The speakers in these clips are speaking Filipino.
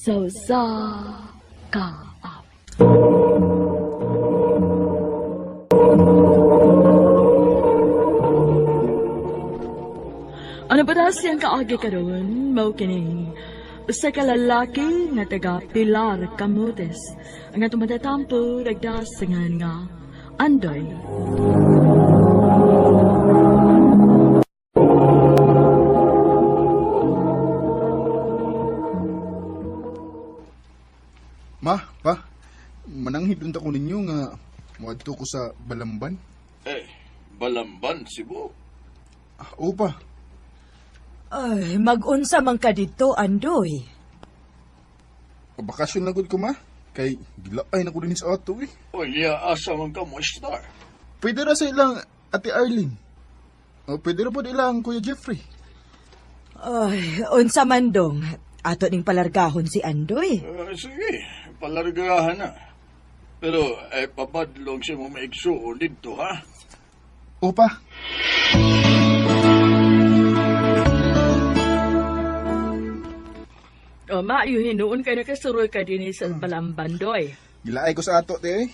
Sausa ka. Ano ba na siyang kaagi karon? Mao kini usa ka lalaki nga taga Pilar Camotes ang atong matatampo nagdasangan nga Andoy. Ma, pa, mananghid unta ko ninyo nga moadto ko sa Balamban. Balamban, Cebu. O pa, Ay, mag-unsa man ka dito, Andoy. pabakasyon na gud ko ma. Kay gilaay na ko din sa ato eh. O niya, asa man ka mo, Star. Pwede ra sa ilang Ate Arlene. O pwede ra po ilang Kuya Jeffrey. Ay, unsa man dong. Ato ning palargahon si Andoy. Sige, palargahan na. Pero, papadlong siya mo maigsuon dito, ha? O pa, O maayo hinuon kay nakasuroy ka din sa Balamban doy. gilaay ko sa ato te eh.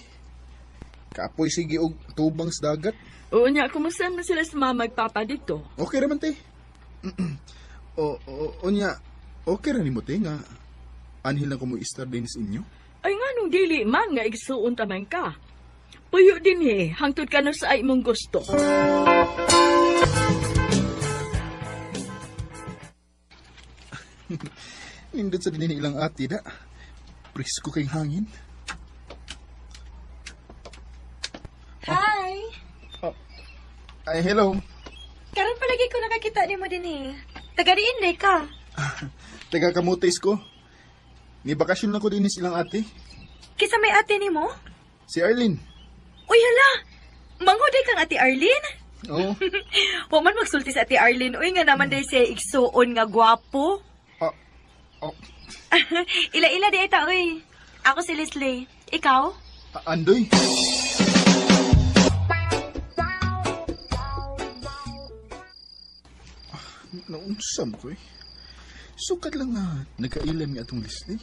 Kapoy sige og tubang sa dagat. O nya kumusta man sila sa mga magpapa dito? Okay raman te. Onya, okay ra nimo te nga anhil na ko mo istar din sa inyo. Ay nga nung dili man nga igsuon taman ka. Puyo din hangtod ka na sa ay mong gusto. Nindot sa din ilang ati da. Presko kay hangin. Hi! Ay, hello. Karon palagi ko nakakita ni mo din Taga-diin day ka. Taga Camotes ko. Ni bakasyon na ko din silang ate. Kisa may ate ni mo? Si Arlene. Uy, hala! Manghuday kang ate Arlene? Oo. Wa man magsulti sa ate Arlene. Uy, nga naman day siya igsuon nga gwapo. Oh, Ila-ila di ita, uy. Ako si Leslie. Ikaw? Andoy. Naunsam ko eh. Sukat lang nga nagkailan nga atong Leslie.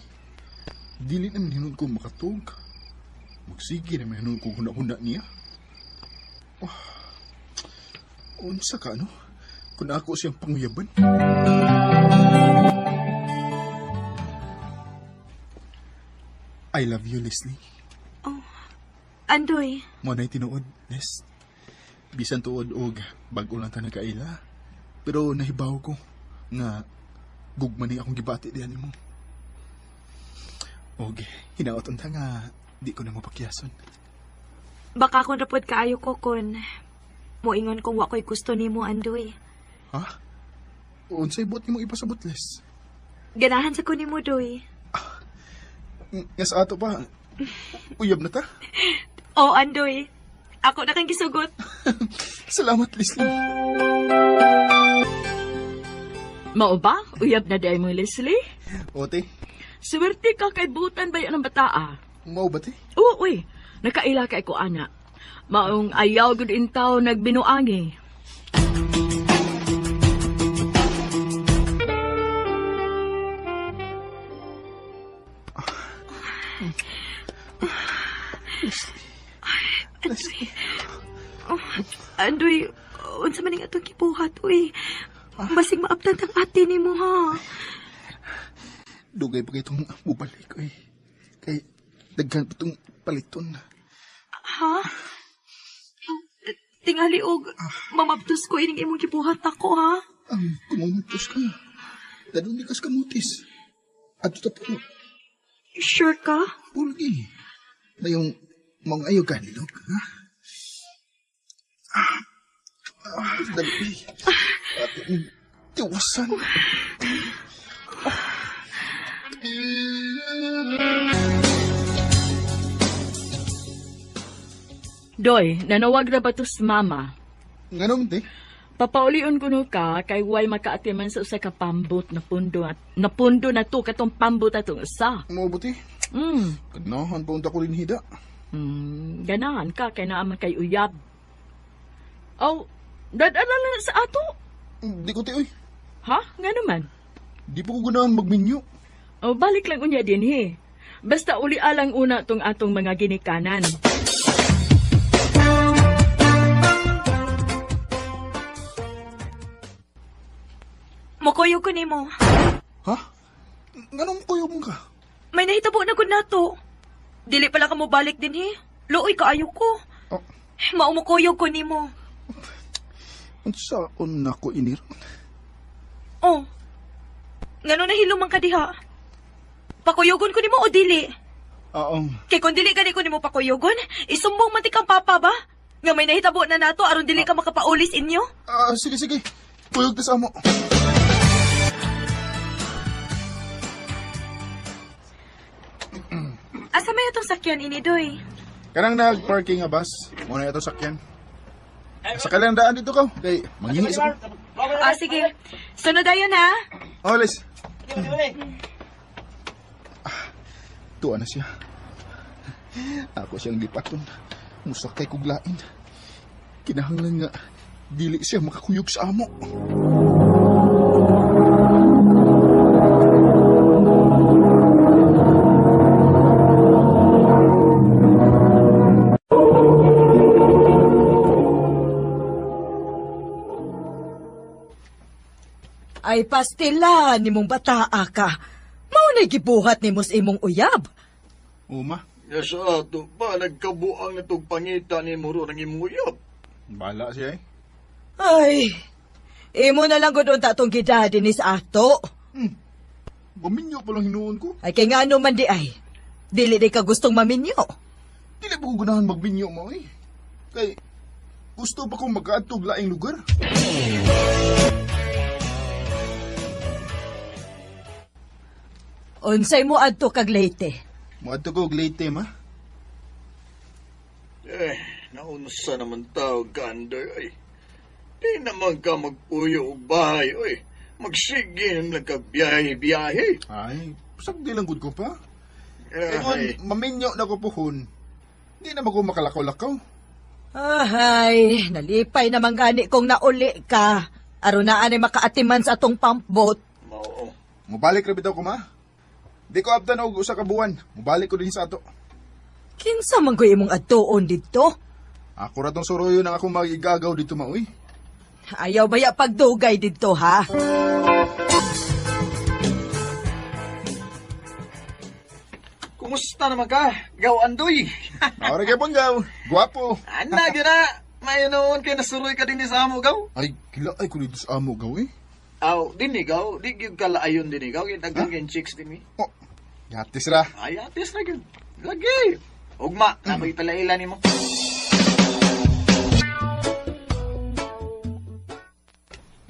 Dili naman hinun ko makatog. Magsige naman hinun ko huna-huna niya. Unsa ka ano? Kung ako siyang panguyaban. I love you, Leslie. Andoy. Mo na'y tinuod, Les. Bisan tuod og bago lang ta nagkaila. Pero nahibaw ko nga gugman ni akong gibati diyan nimo. Og hinaot unta nga di ko na mapakyason. Baka kung rapod kaayo ko kun moingon kung wa ko'y gusto ni mo, Andoy. Ha? Unsay bot nimo ipasabot, Les? Ganahan sa ko ni mo, Doy. Nga sa ato pa. Uyab na ta. Oh, Andoy. Ako na kang gisugot. Salamat, Leslie. Mao ba? Uyab na day mo, Leslie? Ote, Swerte ka kay butan ba yan ang bataa? mau ba te? Oo, uy. Nakaila kay ko, ana. Maong ayaw gud intaw nagbinuangi. Leslie. Andoy, unsa man ning atong kibuhat, uy. Basig maabtan ang ate ni mo, ha? Dugay pa itong mubalik eh. Kay daghan pa itong paliton. Ha? Tingali og mamabtos ko ining imong kibuhat ako, ha? Kumumutos ka. Dadong di kas kamutis. At ito po, Sure ka? pulgi. Na yung mga ayaw ganilog, ha? Dali. At tiwasan. Doy, nanawag na ba to si mama? Nga te? Papaulion ko no ka, kay way makaatiman sa usa ka pambot na pundo na to katong pambot atong usa. Mabuti. Kanahan pa unta ko rin hida. Ganahan ka, kay naaman kay uyab. Aw, dadalala na sa ato. Di ko ti, oy. Ha? Nga naman. Di pa ko ganahan magminyo. O balik lang unya din he. Basta uli alang una tong atong mga ginikanan. Mukuyog ko nimo. Ha? Ganong kuyo mo ka? May nahitabo na gud nato. Dili pala ka mo balik din he. Luoy kaayo ko. Oh, Maumukuyog ko nimo. unsaon na ko iniron? Oh. Ngano nahiluman ka diha? Pakuyogon ko nimo o dili? Kay kung dili gani ko nimo pakuyogon, isumbong man ti kang papa ba? Nga may nahitabo na nato aron dili ka makapaulis inyo? Sige, sige. Kuyog ta sa amo. Asa may atong sakyan ini, Doy? Kanang nag-parking nga bus, muna ito sakyan. Sa kalandaan dito ka, kay mangingi sa ko. Sige. Sunod ayon ha. Alis. Tuwa na siya. Ako siyang lipaton. Musakay kuglain. Kinahanglan nga, dili siya makakuyog sa amo. Ay pastila ni mong bataa ka. Maunay gibuhat ni mos imong uyab. Uma, Ya sa ato ba, nagkabuang na itong pangita ni Muro ng imuyap. bala siya eh. Ay, imo na lang gud unta tong gidadi ni sa ato. Maminyo pa lang hinuon ko. Ay kay ngano man di ay. Dili di ka gustong maminyo. Dili pa ko ganahan magbinyo mo eh. Kay, gusto pa kong magkaatog laing lugar. Unsay mo adto kag Leyte? Muadto ko og late ma. Naunsa naman tao ka, Andoy, ay. Di naman ka magpuyo og bahay, oy. Magsige ng nagkabiyahe-biyahe. Ay, sagdi lang gud ko pa. Eh, Kung maminyo na ko puhon, di naman ko makalakaw-lakaw. Ay, nalipay naman gani kung nauli ka. Aron na ani makaatiman sa atong pump boat. mao. Mubalik ra bitaw ko ma. Di ko abtan og usa ka buwan. Mubalik ko din sa ato. Kinsa man ko imong adtuon didto? Ako ra tong suroyo nang akong magigagaw dito maoy. Ayaw baya pagdugay didto ha? Kumusta naman ka, Gaw Andoy? Ora kay panggaw. Guwapo. Ana, gina. May noon kay nasuroy ka din sa amo, Gaw. Ay, kila ay ko dito sa amo gaw eh. Aw, dinigaw. Di gyud kalaayon dinigaw. Ginagdang huh? Chicks din mi. Oh, yatis ra. Ay, atis na gyud. Lagi. Ugma, nakoy palaila nimo.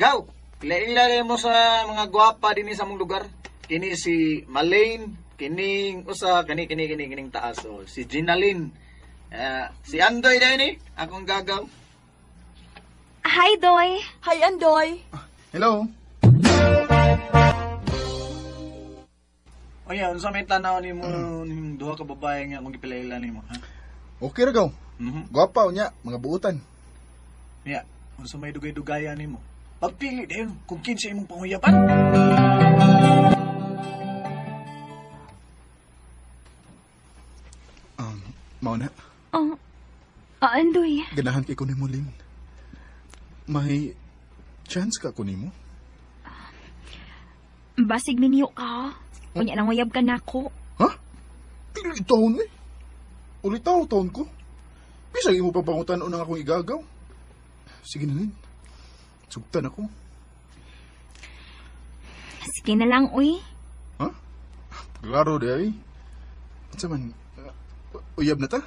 Gaw, palaila mo sa mga gwapa din sa mong lugar. Kini si Malane, kining usa kining taas oh. Si Ginaline. Si Andoy din ni, akong gagaw. Hi, Doy. Hi, Andoy. Hello. O yan, unsa may tanaw ni mo ning duha ka babae nga akong gipalaila nimo, ha? Okay ra gaw. Guwapa unya, mga buutan. Ya, unsa may dugay-dugayan nimo? Pagpili din kung kinsa imong panguyapan. Mao na. Andoy. Ganahan kay ko nimo Lin. May chance ka ko nimo? Basig minyo ka. Unya nang uyab ka nako. Ha? Dili taon eh. Ulit taon ko. Bisag imo papangutan unang akong igagaw. Sige na Lin. Sugtan ako. Sige na lang, uy. Ha? Klaro di ay. Sa man, uyab na ta?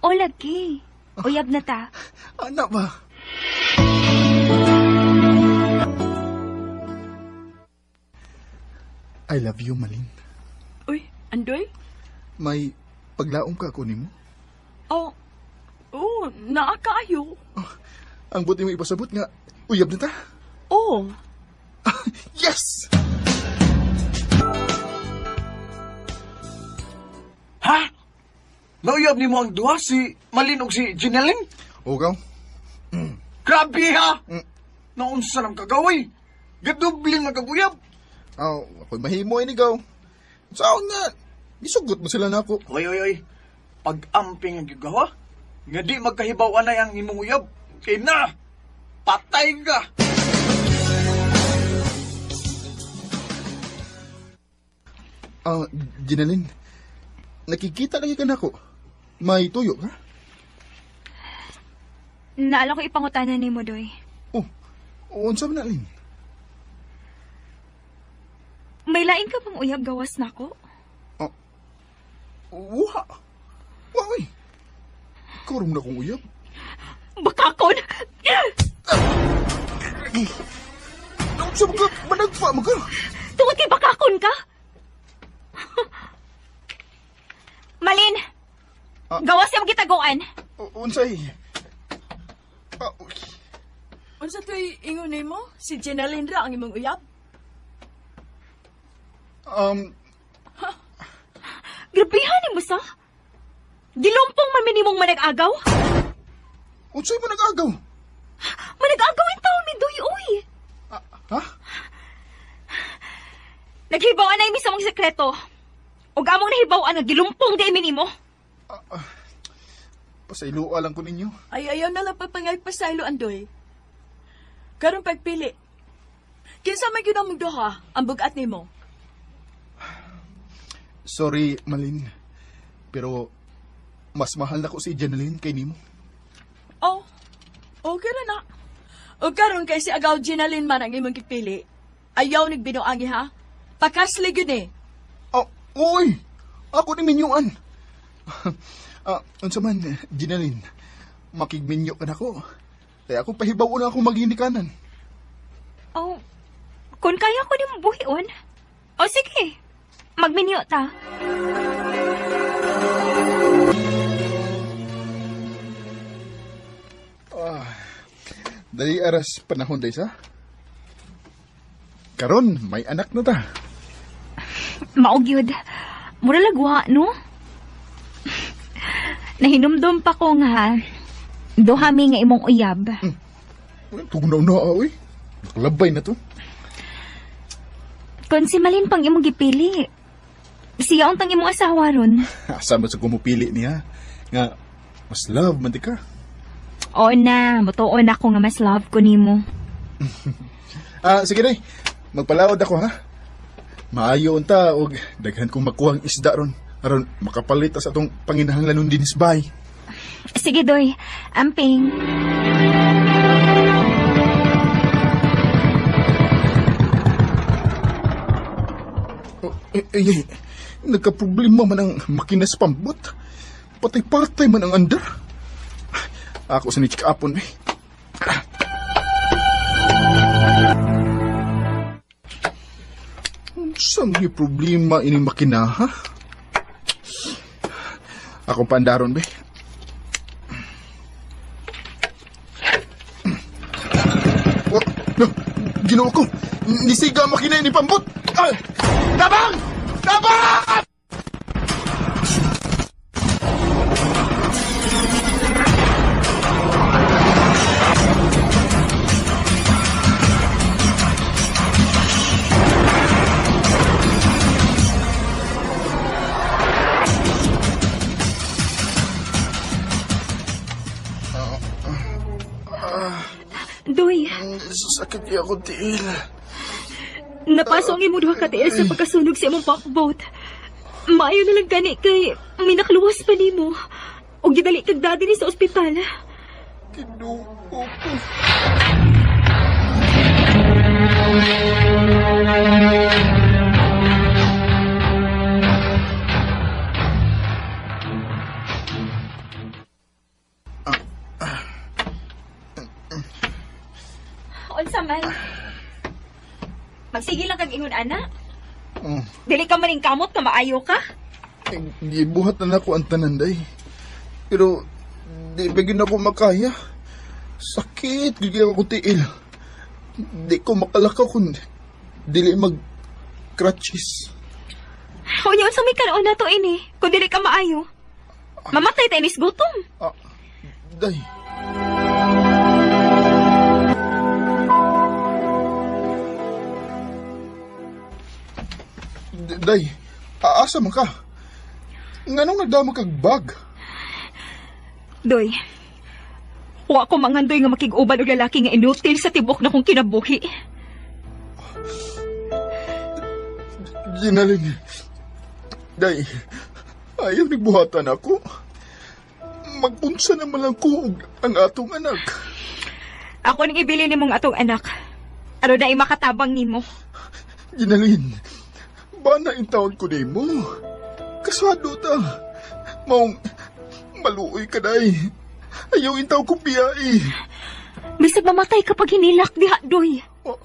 O, lagi. Uyab na ta. Anak ba? I love you, Malin. Uy, Andoy? May paglaom ka ako nimo? Oh, naa kaayo. Ang buti mo ipasabot nga, uyab na ta? Oh, Yes! Ha? Nauyab nimo ang duha si Malin ug si Ginaline? Ugaw? Grabe ha! Naunsa nang kagaway? Gadubling magkaguyab. Ako'y mahimo inigaw. Saan nga? Isugot mo sila na ako. Oy. Pag-amping ang gigawa, nga di magkahibaw anay ang imong uyab. Kina, patay ka! Ginalin, nakikita lagi ka na ako. May tuyo ka? Naala ko ipangutanan ni mo, Doy. Unsa man na, Lin? May lain ka bang uyab gawas na ko? Wa, uy. Karoon na kong uyab. Bakakon! Unsa mo ka, managpa mo ka? Tungod kay bakakon ka? Malin! Gawas yung gitaguan. Unsay? Unsa to'y ingon mo? Si Jenaline ra ang imong uyab? Grabihan mo sa? Dilumpong man minimong manag-agaw? Unsay mo nag-agaw? Manag-agaw yung taon ni Doy, uy! Ha? Naghibawaan na yung mismong sekreto. O gamong nahibawaan nga gilumpong di minimo. Pasayloa lang ko ninyo. Ay, ayaw na lang papangay pasaylo, Andoy. Karong pagpili. Kinsa may yun ang mugdoha, ang bugat ni mo? Sorry, Malin. Pero, mas mahal na ko si Jenaline kay nimo. Oh, okay na na. O karon kay si Agaw Jenaline man ang imong gipili. Ayaw nagbinuangi ha? Pakasli yun eh. Uy! Ako ni Minyuan. Unsa man, Jenaline, makigminyo ka na ko. Kaya ako pahibaw na ako maghinikanan. Oh, kung kaya ko ni mabuhion. O sige, magminyo ta. Dali aras panahon day sa? Karon, may anak na ta. Maugyod. Mura lagwa, no? Nahinumdum pa ko nga. Duhami nga imong uyab. Tugunaw na, oy. Nakalabay na to. Kung si Malin pang imong gipili, siya ang tang imong asawa ron. Asa mo sa kumupili niya? Nga, mas love man di ka. Oo na, mutuon ako nga mas love ko nimo. Sige na, magpalaod ako ha. Maayo unta og daghan kong makuhang isda ron. Aron makapalit sa atong panginahanglanon din isbay. Sige, Doy. Amping. Nagka-problema man ang makina sa pambot. Patay-patay man ang andar. Ako sa nitsikapon eh. Saan may problema ini makina, ha? Ako pandaron, be. Ginoo ko! Nisiga ang makina ni pambot! Tabang! Tabang! Doy, Sakit niya ako, tiil. napasong imo duha ka tiil sa pagkasunog sa imong pump-boat. Maayo na lang gani kay may nakluwas pa nimo. Og gidali kag dadi ni sa ospital. Kinuo ko. Unsa man? Magsige lang kag ingon ana. Oh, Dili ka maning kamot nga maayo ka. gibuhat na ako ang tananday. Pero, di bagin ako makaya. Sakit, gigil ako tiil. Di ko makalakaw kung dili mag-crutches. Unya unsa may karon na to ini? Kung dili ka maayo. Mamatay tayo nis gutom. Day. Day, aasa man ka? Nganong nagdama kag bag? Doy, wa ko mangandoy nga makig-uban og lalaki nga inutil sa tibok na kong kinabuhi. Ginaling. Day, ayaw nagbuhatan ako. Magpunsa naman lang ko ang atong anak. Ako nang ibili ni mong atong anak. Ano na makatabang nimo? Ginalin, ba na in taon ko mo? Kasado ta. Maong maluoy ka, day. Ayaw in taon ko biyai. Bisag mamatay kapag hinilak diha, Doy. Oh.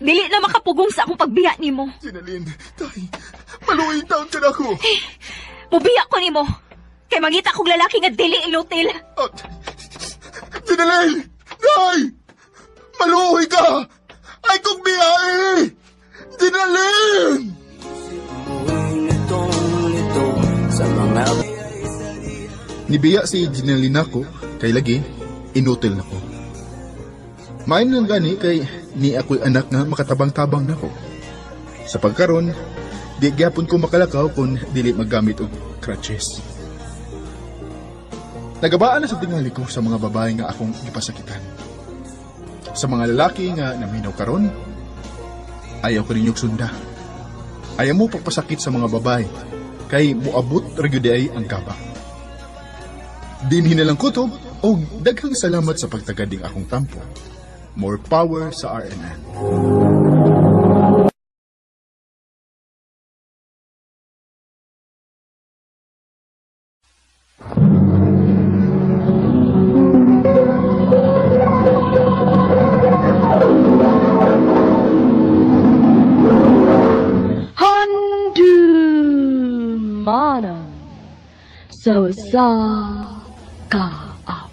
Dili na makapugong sa akong pagbiya nimo. Ginalin, day, maluoy in taon ka na ako. Mubiya ko nimo. Kay mangita kong lalaki nga dili inutil. Oh. Ginalin, day, maluoy ka. Ay kong biyai. Ginalin! Nibiya si Ginalina ko, kay lagi, inutil na ko. Main lang gani kay ni ako'y anak nga makatabang-tabang na ko. Sa pagkaron, di gyapon ko makalakaw kung dili maggamit og crutches. Nagabaan na sa tingali ko sa mga babae nga akong gipasakitan. Sa mga lalaki nga naminaw karon, ayaw ko ninyong sunda. Ayaw mo pagpasakit sa mga babae, kay muabot ragyuday ang kaba. Dinhin na lang kutob, o daghang salamat sa pagtagading akong tampo. More power sa RNN. Manang sa kaap.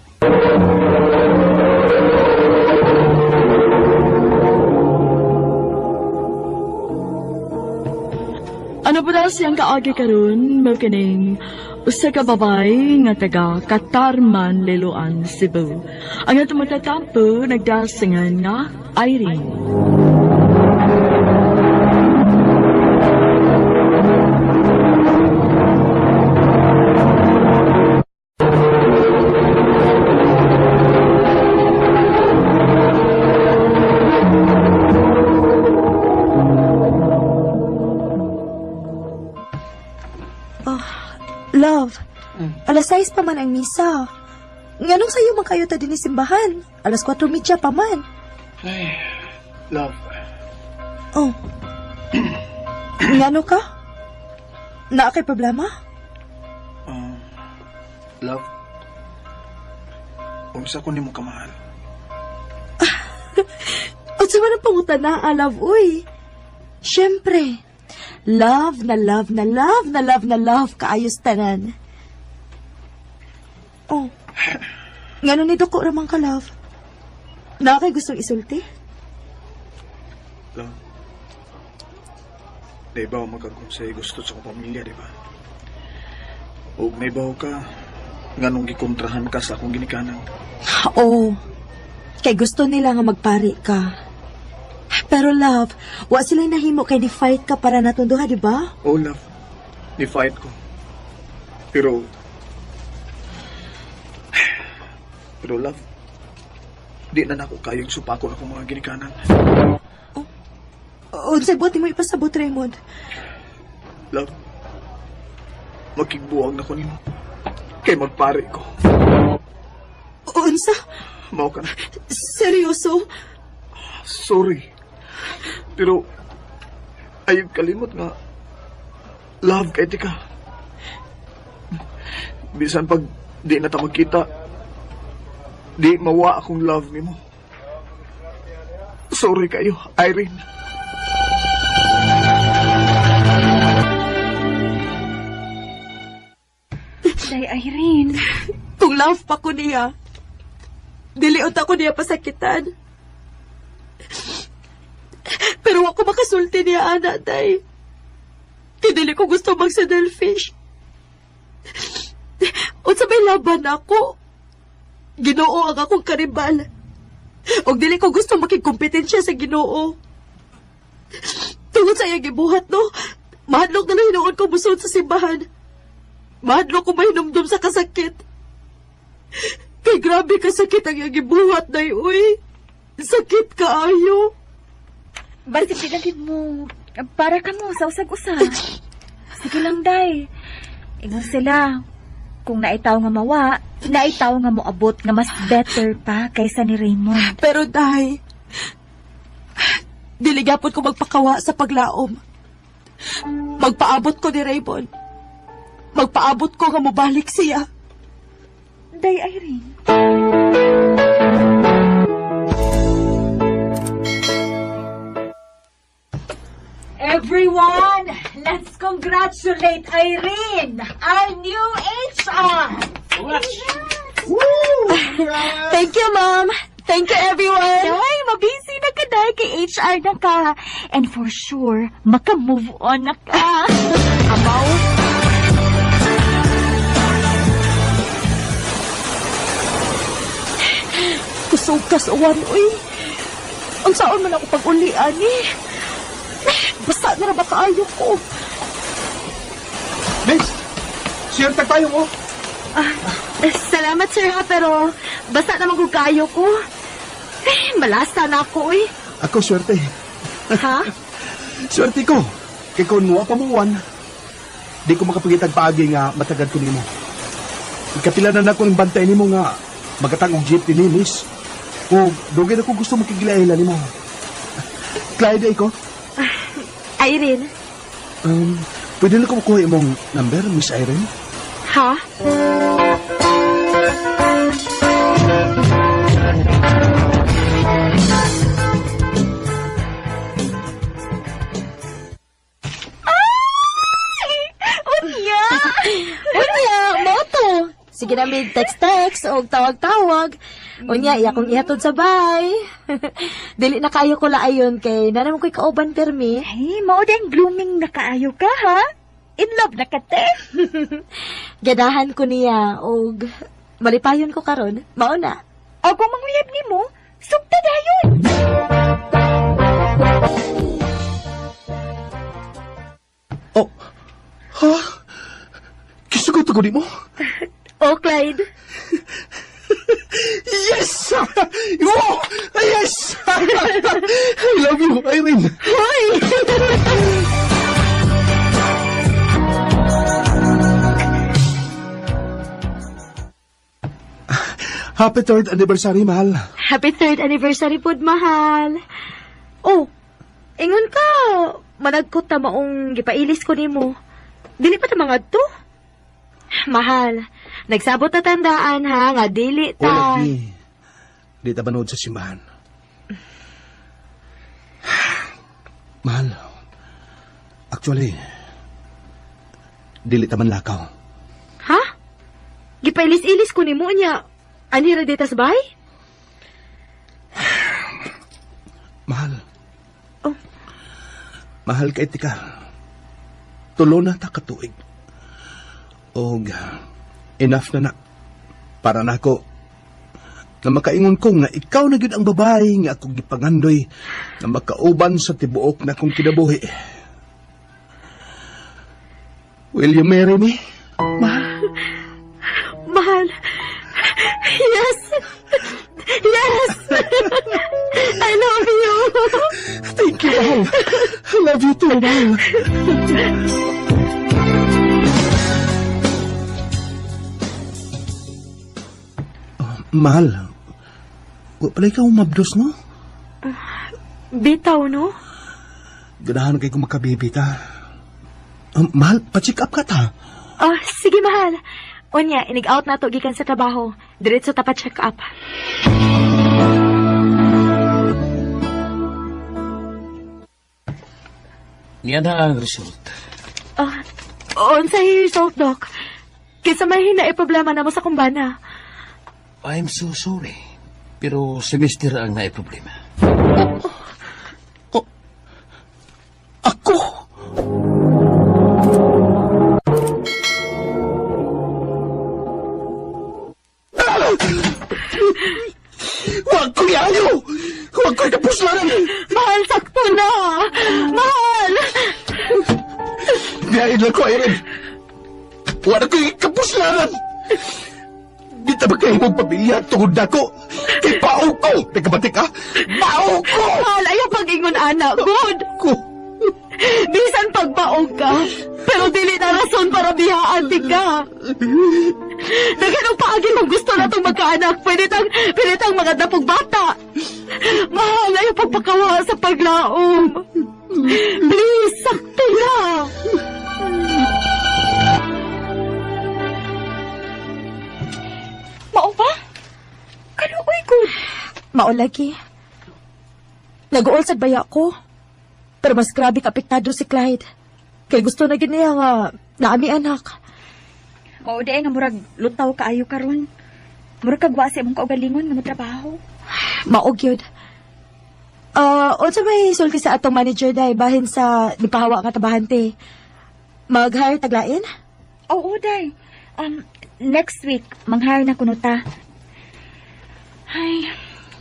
Ano ba daw siyang kaagi karon mo kining usa ka babay nga taga Katarman, Liloan, Cebu. Ang atong matatampo nagdasingan nga Irene. Love, alas 6 pa man ang misa. Nganong sayo man kayo ta din simbahan? Alas 4:30 pa man. Ay, love. Oh. Ngano ka? Naa kay problema? Love. Unsa ko nimo kamahal? Unsa man ang pangutana, love, uy. Siyempre. Love na love na love na love na love kaayos tanan. Oh. Ngano ni doko ramang ka, love? Na kay gustong isulti? Love. Di ba magkagonsay gusto sa akong pamilya, di ba? O may baw ka, nganong gikontrahan ka sa akong ginikanan. Oo. Kay gusto nila nga magpari ka. Pero love, wa sila nahimo kay ni-fight ka para natunduha, di ba? Oh, love. Ni-fight ko. Pero love, di na nako kayong supako akong mga ginikanan. Unsay buti mo ipasabot, Raymond? Love, magkigbuwag na ko nimo. Kay magpare ko. Unsa? Mao ka na. Seryoso? Sorry. Pero, ayog kalimot nga, love kay tika. Bisan pag di na ta magkita, di mawa akong love nimo. Sorry kayo, Irene. Day, Irene. Kung love pa ko niya, diliot ako niya pasakitan. Pero ako makasulti niya, ana, day. Dili ko gusto magsadelfish. Unsa may laban ako. Ginoo ang akong karibal. Og dili ko gusto makikompetensya sa Ginoo. Tungod sa iyang gibuhat, no? Mahadlok na lang hinuon ko busod sa simbahan. Mahadlok ko mahinumdum sa kasakit. Kay grabe kasakit ang iyang gibuhat, day, uy. Sakit kaayo. Basta pinagin mo, para ka mo sa usag-usa. Sige lang, day. Ingon sila, kung naitaw nga mawa, naitaw nga mo abot nga mas better pa kaysa ni Raymond. Pero, day, diligapon ko magpakawa sa paglaom. Magpaabot ko ni Raymond. Magpaabot ko nga mabalik siya. Day, Irene. Everyone, let's congratulate Irene, our new HR. Thank you, Mom. Thank you, everyone. Day, mabisi na ka, day. Kay HR na ka. And for sure, maka-move on na ka. Amaw. Kusog-kasuwan, uy. Ang saan man ako pag-ulian, eh. Basta na ba kaayo ko? Miss, siyempre tayo mo. Salamat, sir, ha, pero basta naman kung kayo ko. Malasa na ako, eh. Ako swerte. Ha? Swerte ko. Kay kung wa pamuwan, di ko makapagitag paagi nga matagad ko nimo. Ikapila na akong bantay nimo nga magatang og jeep ni Miss. O dugay ako gusto makigilailan nimo. Clyde ko. Irene. Pwede na ko makuha imong number, Miss Irene? Ha? Unya, moto. Sige na may text-text o tawag-tawag. Unya, iya kong ihatod sa bahay. Dili na kayo ko laayon kay nanaman ko'y kauban permi. Ay, mao din blooming na kaayo ka, ha? In love na ka, te. Ganahan ko niya og malipayon ko karon. Mao na. O kung mangliyab ni mo, sugta dayon. Oh, ha? Kisugot ko di mo? Oh, Clyde. Yes! Wow! Yes! I love you, Irene. Hoy! Happy 3rd anniversary, mahal. Happy 3rd anniversary pod, mahal. Oh, ingon ka. Managkot ta maong gipailis ko nimo. Dili pa ta mga to? Mahal, nagsabot na tandaan ha, nga dili O, ta. lagi. Di ta manood sa simbahan. Mahal. Actually, dili ta man lakaw. Ha? Gipailis-ilis ko nimo niya. Anira dita sa bahay? Mahal. Oh. Mahal kay tika. Tulo na ta katuig. Og enough na para na ako na makaingon ko nga ikaw na gyud ang babae nga akong gipangandoy na makauban sa tibuok na akong kinabuhi. Will you marry me? Mahal. Yes. Yes. I love you. Thank you, mahal. I love you too, mahal. Mahal, wa pala ikaw umabdos, no? Bitaw, no? Ganahan kay kung makabibita. Mahal, pa-check up ka ta. Sige, mahal. Unya, inig-out na to gikan sa trabaho. Diretso ta pa-check up. Yan na ang result. Unsay result, Doc? Kisa may hina problema na mo sa kumbana. I'm so sorry. Pero si Mr. ang naiproblema. Ako? Huwag ko yayo! Huwag ko itapuslanan! Mahal, sakto na! Mahal! Biyahin lang ko, Irene. Wala ko ikapuslanan. Di ta ba kayo mong pamilya tungod na ko? Kay baog ko! Nagkabatik ka? Baog ko! Mahal, ayaw pag-ingon, anak. Good. Ko! Bisan pagbaog ka, pero dili na rason para biyaan di ka. Daganong paagi mong gusto na itong magkaanak, pwede tang mga dapog bata. Mahal, ayaw pagpakawa sa paglaom. Please, sakto na. Mao ba? Kaluoy ko. Mao lagi. Nag-uol sa baya ko. Pero mas grabe kapiktado si Clyde. Kay gusto na giniya nga naami anak. Mao di nga murag lutaw kaayo karon. Murag kagwa sa imong kaugalingon nga motrabaho. Mao gyud. Unsa may sulti sa atong manager day bahin sa nipahawa nga tabahante. Mag-hire taglain? Oo, day. Next week, mang-hire na kuno ta. Ay,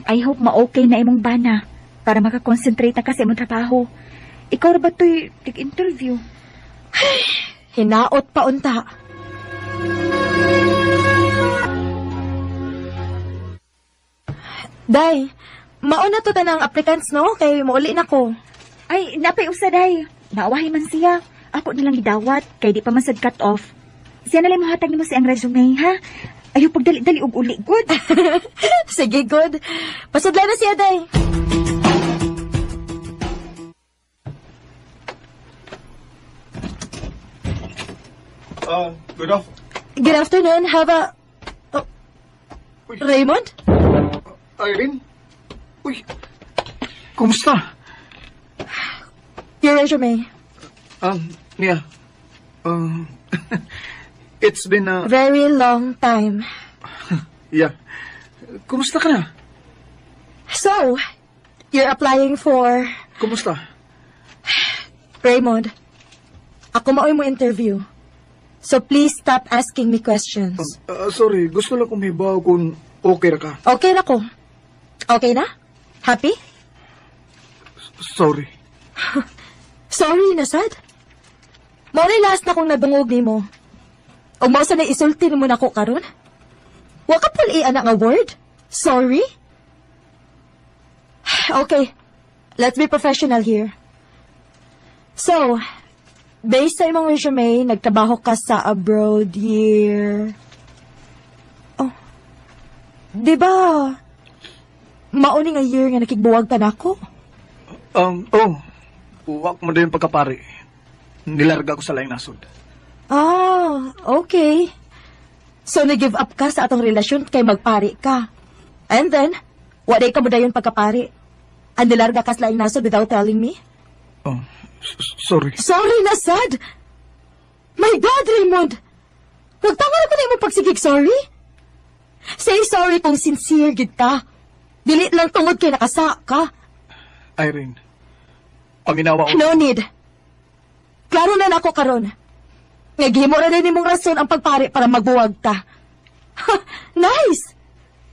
I hope ma-okay na imong bana para makakonsentrate na kasi imong trabaho. Ikaw ra ba to'y tig-interview? Hinaot pa unta. Day, mauna to tanang applicants no? Kay mauli na ko. Ay, napay usa, day. Maawahi man siya. Ako nilang gidawat, kay di pa man sad cut off. Siya nalang mahatag nimo sa ang resume, ha? Ayaw pagdali-dali og uli, good? Sige, good. Pasudla na siya, day. Good afternoon. Have a... Oh. Raymond? Irene? Uy, kumusta? Your resume. Mia. It's been a... Very long time. Yeah. Kumusta ka na? So, you're applying for... Kumusta? Raymond, ako maoy mo interview. So please stop asking me questions. Sorry, gusto lang kong hibaw kung okay ra ka. Okay na ko. Okay na? Happy? Sorry. Sorry na sad. Mao'y last na kong nadungog ni mo. O mao sa na isulti mo na ko karon? Wa ka pul anak nga word? Sorry? Okay. Let's be professional here. So, based sa imong resume, nagtrabaho ka sa abroad year... Oh. Diba, mauni nga year nga nakigbuwag ka na ako? Uwak mo din pagkapari. Nilarga ko sa laing nasod. Ah, okay. So, nag-give up ka sa atong relasyon kay magpari ka. And then, waday ka mo dayon pagkapari. And nilarga ka sa laing nasod without telling me? Sorry. Sorry na, sad! My God, Raymond! Nagtanga na ko na imong pagsigig sorry? Say sorry kung sincere gid ka. Dili lang tungod kay nakasa ka. Irene, paminawa ko. No need. Klaro na nako karon. Nagihimo ra din imong rason ang pagpari para magbuwag ka. Ha, nice!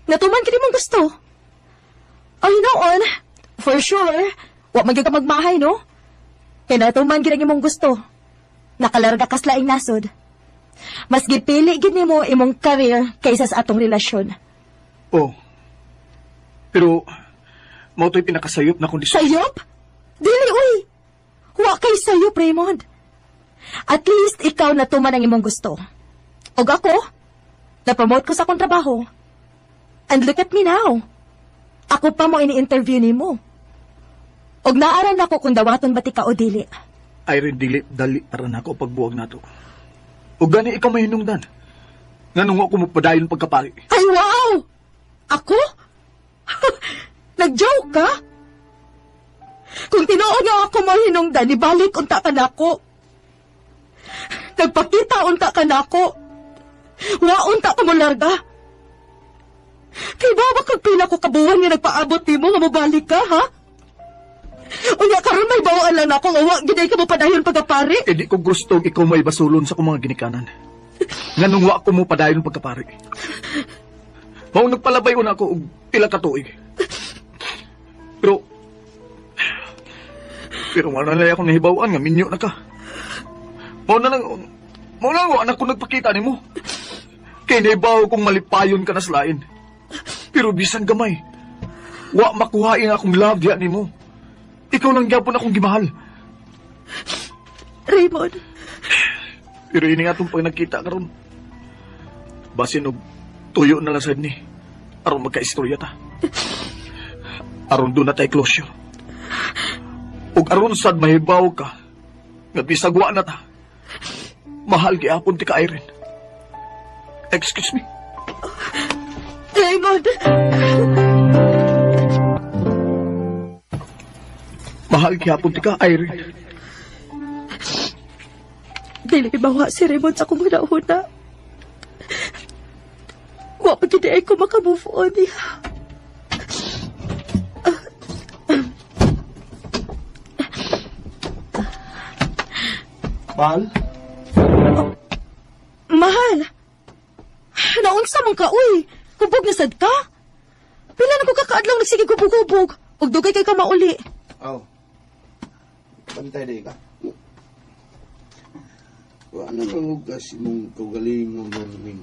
Natuman kini mong gusto. Oh, you know on, for sure, wa magyud ka magmahay, no? Kaya natuman gid ang imong gusto. Nakalarga ka sa laing nasod. Mas gipili gid nimo imong career kaysa sa atong relasyon. Pero, mao to'y pinakasayop na kondisyon. Sayop? Dili, uy! Wa kay sayop, Raymond. At least, ikaw natuman ang imong gusto. Og ako, na-promote ko sa akong trabaho. And look at me now. Ako pa mo ini-interview ni mo. Og naaran ako kung dawaton ba ti ka o dili. Irene, dali aran ako pagbuwag nato. O gani ikaw mahinungdan. Nganong ako mo padayon pagkapari. Ay, wow! Ako? Nag-joke ka? Kung tinuod nga ako mahinungdan, ibalik unta ka na ako. Nagpakita unta ka na ako. Wa unta ka mo larga. Kay ba kag pila ko kabuhan nga nagpaabot ni mo nga mabalik ka, ha? Unya karon may bawaan lang ako nga wa giday ka mo padayon pagkapari. Di ko gusto ikaw may basulon sa kong mga ginikanan. Nganong wa ko mo padayon pagkapari. Mao nagpalabay una ako og pila ka tuig. Pero wala na akong nahibawan nga minyo na ka. Mo na lang, anak ko nagpakita ni mo. Kay naibaw kong malipayon ka na sa lain. Pero bisan gamay, wa makuhain akong love diya ni mo. Ikaw lang gyapon akong gimahal. Raymond, Pero ini nga itong pag nagkita karon. Basin og tuyo na lang sad ni. Aron magka-istorya ta. Aron doon na tayo closure. Ug aron sad mahibaw ka. Nga bisag wa na ta. Mahal gyapon ti ka Irene. Excuse me. Raymond, Mahal gyapon ti ka Irene. dili bawa si Raymond sa kong huna-huna. Wa pa gid ay ko makamove on niya. Mahal? Mahal, naunsa man ka, uy. Hubog na sad ka. Pila na ko kakaadlaw nagsige gubog-gubog. Ug dugay kay ka mauli. Oh. Bantay day ka. Wa na mahugas mong kaugalingon morning.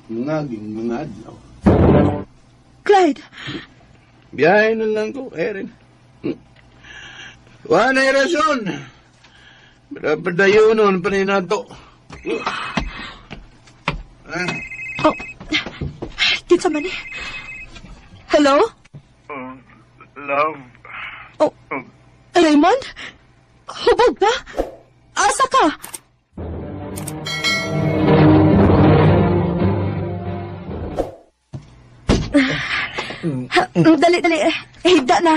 Mga adlaw. Clyde, Biyahe na lang ko, Erin. Wa na rason. Padayonon pa ni nato. oh, kinsa man eh. Hello? Love. Oh, Raymond? Hubog ka? Asa ka? Dali. Higda na.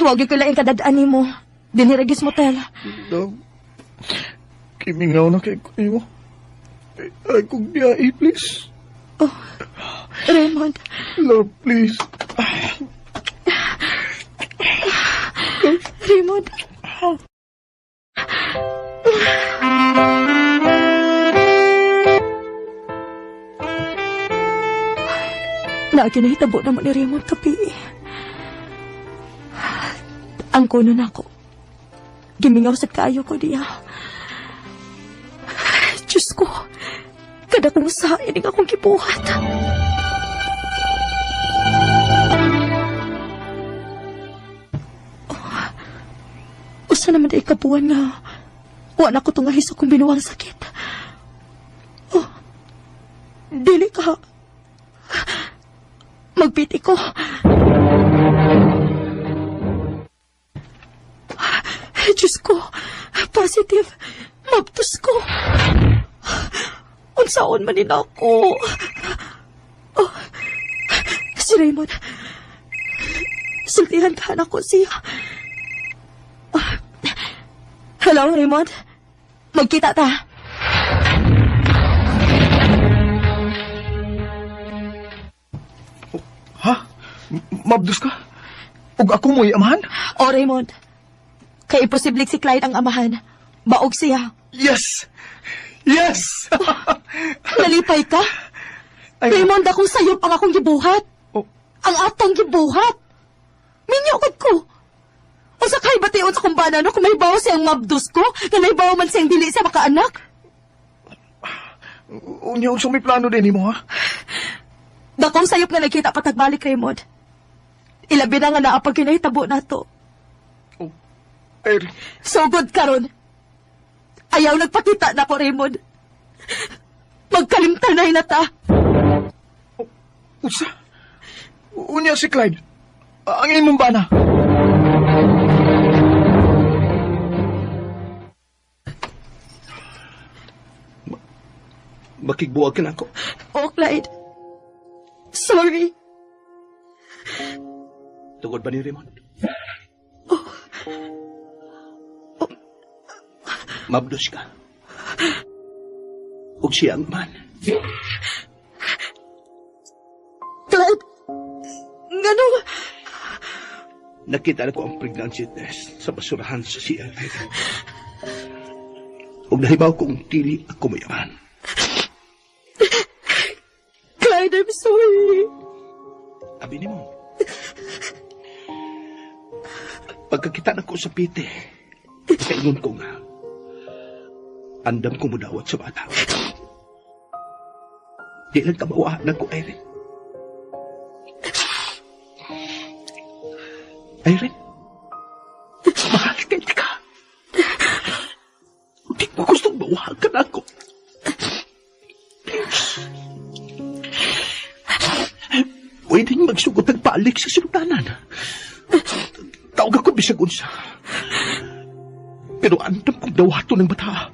Huwag yung kulaing kadadaan ni mo. Diniragis motel. Love. Kimingaw na kay kuyo. Ay kong biyahe, please. Oh, Raymond. Love, please. Raymond. Naginahitabo naman ni Raymond kapi. Ang kuno na ako. Gimingaw sa kaayo ko diya. Diyos ko, kada kong sain ang akong kibuhat. Usa naman di kabuan nga. Wala ko tungahis akong binuwang sakit. Oh, dili ka. Magpiti ko. Diyos ko, positive. Mabtos ko. Unsaon man din ako. Oh, si Raymond. Sultihan ka na ko siya. Oh, hello, Raymond. Magkita ta. Ha? Mabdus ka? Ug ako mo'y amahan? O, Raymond. Kay imposible si Clyde ang amahan. Baog siya. Yes! Yes! Nalipay ka? Ay, Raymond, akong sayop ang akong gibuhat. Oh. Ang atong gibuhat. Minyokod ko. O sa kay batiyon sa kumbana no, kung may bawa siyang mabdus ko, na may bawa man siyang dili siya makaanak. Unya, unsang may plano din mo, ha? Dakong sayop nga nagkita patagbalik, Raymond. Ilabi na nga naapag kinahitabo na to. Oh, Erin. So good karon. Ayaw nagpakita na ko, Raymond. Magkalimtanay na ta. Unsa? Unya si Clyde. Ang imong bana. Makigbuwag ka na ako. Oh, Clyde. Sorry. Tungod ba ni Raymond? Mabdos ka. Ug siya ang man. Clyde. Ngano? Nakita na ko ang pregnancy test sa basurahan sa CLI. Ug nahibaw kong dili ako mayaman. Clyde, I'm sorry. Abi ni mo. Pagkakita na ko sa pite, Kaingon ko nga. Andam ko mudawat sa bata. Di lang kabawahan ko, Irene. Irene, mahal ka. Hindi ko gustong bawahan ako. Please. Pwedeng magsugot ng paalik sa sultanan. Tawag ako bisag unsa. Pero andam kong dawato ng bata.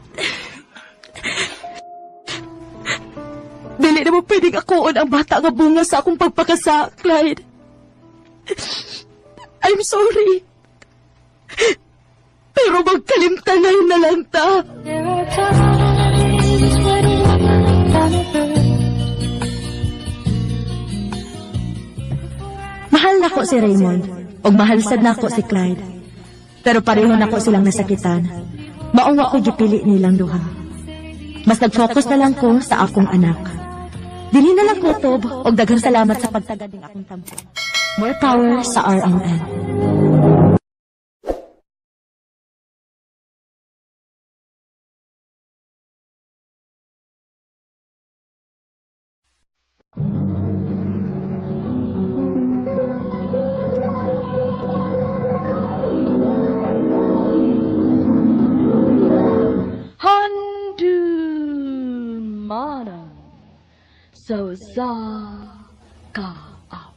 Dili na mo pwedeng akoon ang bata nga bunga sa akong pagpakasa, Clyde. I'm sorry. Pero magkalimtanan na lang ta. Mahal na ko si Raymond, ug mahal sad na ko si Clyde. Pero pareho na ko silang nasakitan. Maunga ko gipili nilang duha. Mas nag-focus na lang ko sa akong anak. Dili na lang kutob, ug daghang salamat sa pagtagad ning akong tampo. More power sa RMN. Handun mana so za ka out.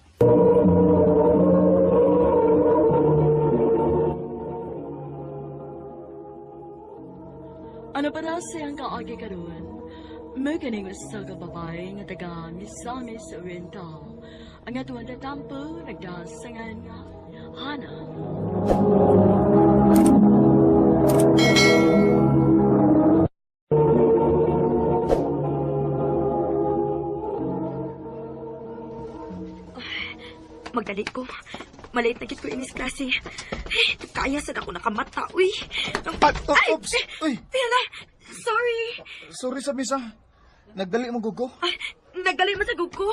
Ano pa na siyang kaagi karon? Maganing sa kababay nga taga Misamis Oriental. Ang atuan na tampo nagdasangan nga Hana. Magdali ko. Malate na gid ko inis klase. Kaya sad ako nakamata, uy. Oops! Uy! Pila, sorry. Sorry sa misa. Nagdali mo gugo. Ay, nagdali man sa ko.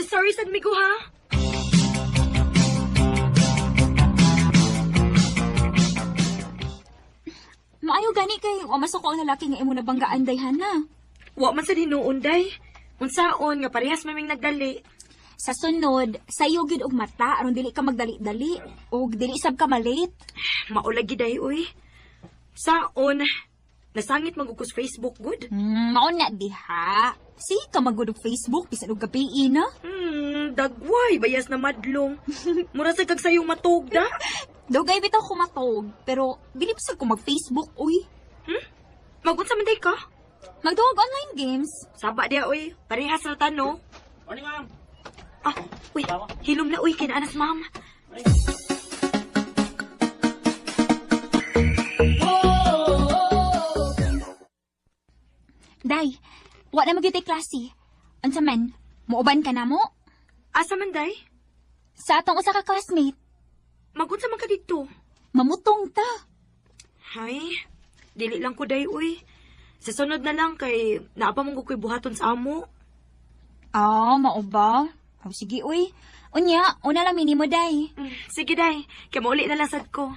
Sorry sad migo ha. Maayo gani kay wa masok ang lalaki nga imo nabanggaan dayhan na. Wa man sad hinuon day. Unsaon nga parehas maming nagdali. Sa sunod, sayo gyud og mata aron dili ka magdali-dali ug dili sab ka malate. Maulagi day, uy. Saon, nasangit magugos Facebook, good? Mao na diha. Sige ka magud og Facebook bisan og gabi na. Dagway, bayas na madlong. Mura sa kag sayong matog da. Dugay bitaw ko matog, pero dili pa ko mag-Facebook, uy. Magunsa man day ka? Magduog online games. Saba dia, uy. Parehas na tano. Morning, ma'am. Ah, uy. Hilom na, uy. Kinaanas, ma'am. Day, wa na magyutay klase. Unsa man, muuban ka na mo? Asa man, day? Sa atong usa ka classmate. Magunsa man ka dito? Mamutong ta. Hay, dili lang ko, day, uy. Sa sunod na lang kay naapa mong ko'y buhaton sa amo. Mao ba? Oh, sige, uy. Unya, una lang minimo, day. Sige, day. Kaya mauli na lang sad ko.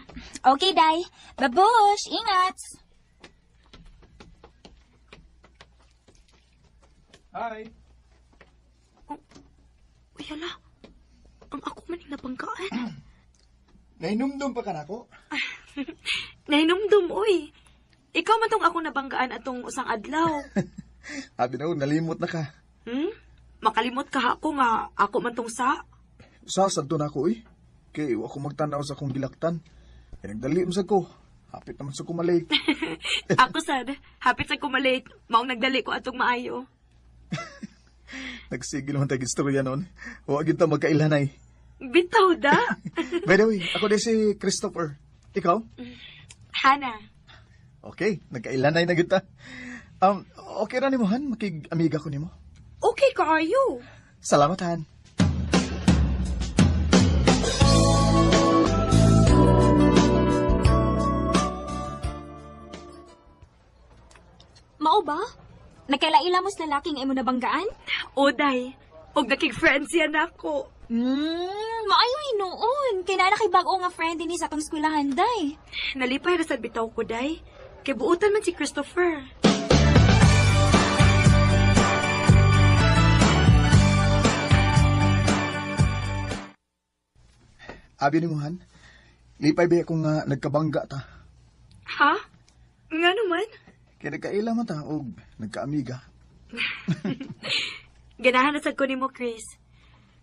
Okay, day. Babush, ingat. Hi! Uy, hala. Ang ako maning nabanggaan. Nainumdum pa ka na ko? Nahinumdum, uy. Ikaw man tong ako nabanggaan atong usang adlaw. Abi na, nalimot na ka. Makalimot ka ako nga ako man tong sa. Sasad to na ako eh. Kaya ako magtanaw sa akong gilaktan. Kaya nagdali mo sa ko. Hapit naman sa kumalay. Ako sad, hapit sa kumalate. Maong nagdali ko atong maayo. Nagsigil naman tayong istorya noon. Huwag yun magkailanay. Bitaw da. By the way, ako din si Christopher. Ikaw? Hana. Okay, nagkailanay na kita. Okay ra ni mo, Han? Makig-amiga ko ni mo. Okay kaayo. Salamat, Han. Mao ba? Nagkaila mo sa lalaki nga imo nabanggaan? O, day. Og nakig-friends yan ako. Maayo hinuon. Kay na kay bag-o nga friend din sa atong eskwelahan, day. Nalipay ra sad bitaw ko, day. Kay buutan man si Christopher. Abi ni Mohan, lipay ba ako nga nagkabangga ta. Ha? Nga naman? Kaya nagkaila man ta o nagkaamiga. Ganahan na sad ko nimo, Chris.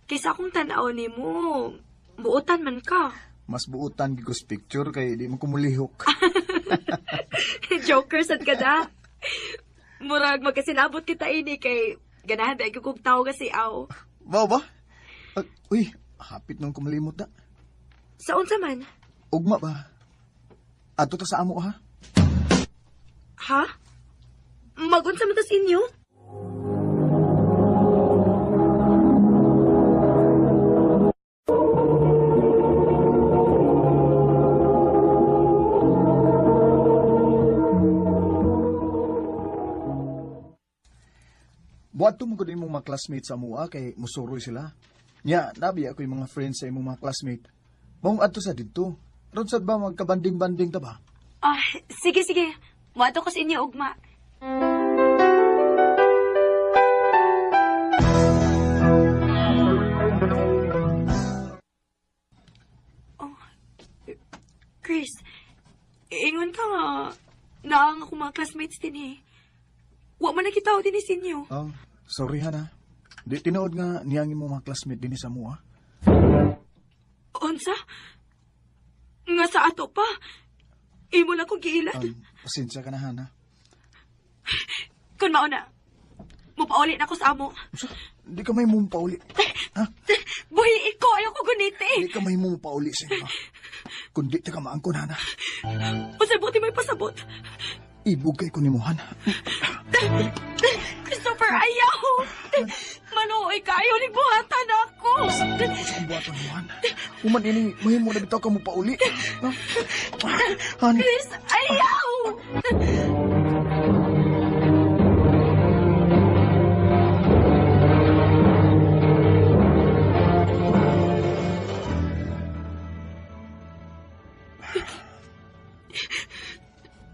Kaysa akong tanaw nimo, buutan man ka. Mas buutan gigos picture kay di mo kumulihok. Joker sad ka da. Murag magkasinabot kita ini kay ganahan da kog tawo kasi aw. Ba ba? Uy, hapit nung kumulimot na. Sa unsa man? Ugma ba? Ato ta sa amo ha? Ha? Magunsa man tas inyo? Buhat to mo ko din mong mga classmates sa mua kay musuroy sila. Nya, nabi ako yung mga friends sa imong mga classmate. Maong adto sa dito. Ron sad ba magkabanding-banding ta ba? Ah, sige. Wato ko sa inyo, ugma. Oh, Chris, ingon ka nga. Naang ako mga classmates din eh. Wa man nakita din sa inyo. Oh, sorry Hana. Di tinuod nga niyangin mo mga classmate din sa mua. Unsa? Nga sa ato pa. Imo na kong giilan. Pasensya ka na Hana. Kung mauna, mupauli na ako sa amo. Di ka may mo pauli. Ha? Buhi ko, ayaw ko guniti. Di ka may mo pauli sa inyo. Kung di ka maangkon Hana. Pasabuti may pasabot. Ibugay ko ni mo Hana. Christopher, ayaw! Manuoy kayo, nagbuhatan ako! Sa buhaton mo Han. Uman ini, mahimo na bitaw ka mo pauli. Han. Chris, ayaw!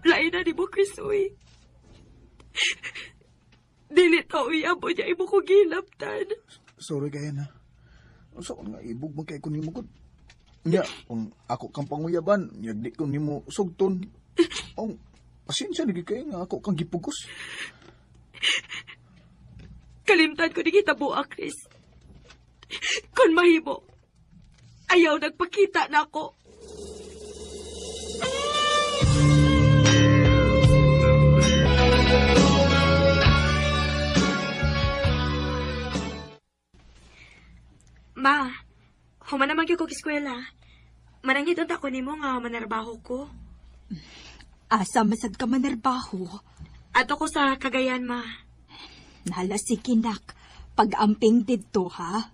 Lain na ni mo, Chris, uy. Dili tao iyabo niya imo ko gilaptan. Sorry kaya na. So, nga ibug mo kay ko nimo ko. Nya, kung ako kang panguyaban, yagdi ko nimo sugton. Ang pasensya lagi kay nga ako kang gipugos. Kalimtan ko ni kita buak, Chris. Kung mahimo, ayaw nagpakita na ako. Ma, human naman kayo kong eskwela. Manangit unta ko nimo nga manarbaho ko. Asa masad ka manarbaho? Ato ko sa Cagayan, ma. Nala si Kinak. Pag-amping dito, ha?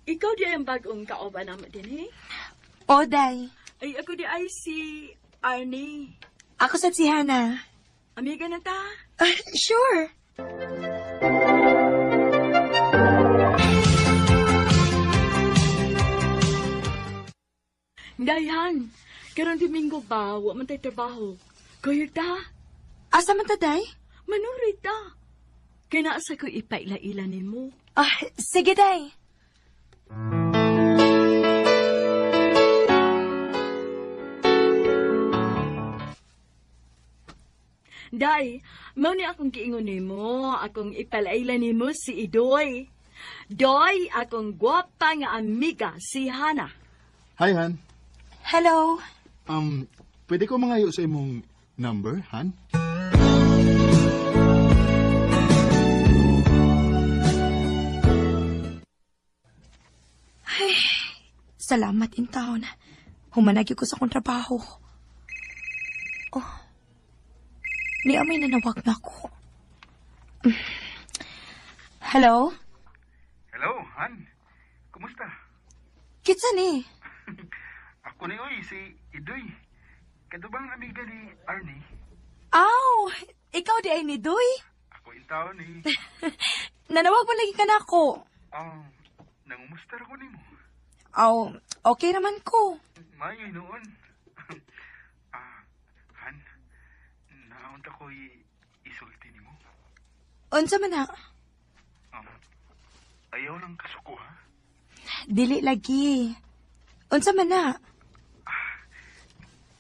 Ikaw di ang bagong kaoba naman din, eh? O, day. Ay, ako di ay si Arnie. Ako sa si Hana. Amiga na ta? Sure. Dayan, karong Domingo ba, wa man tayo trabaho. Kuyog ta? Asa man ta, day? Manurid ta. Kaya naasa ko ipaila-ila mo. Sige, day. Day, mao ni akong giingon nimo, akong ipalaila nimo si Idoy. Doy, akong gwapa nga amiga si Hana. Hi, Han. Hello. Pwede ko mangayo sa imong number, Han? Ay, salamat in taon. Humanagi ko sa akong trabaho. Oh, ni amay nanawag na ako. Hello? Hello, Han. Kumusta? Kitsa ni? Ako ni Uy, si Idoy. Kado bang amiga ni Arnie? Aw, ikaw di ay ni Doy? Ako yung tao ni... Nanawag mo lagi ka na ako. Nangumusta ko ni mo. Aw, okay naman ko. Mayo noon. Han, naunta ko isulti ni mo. Unsa man na? Ayaw lang kasuko, ha? Dili lagi. Unsa man na?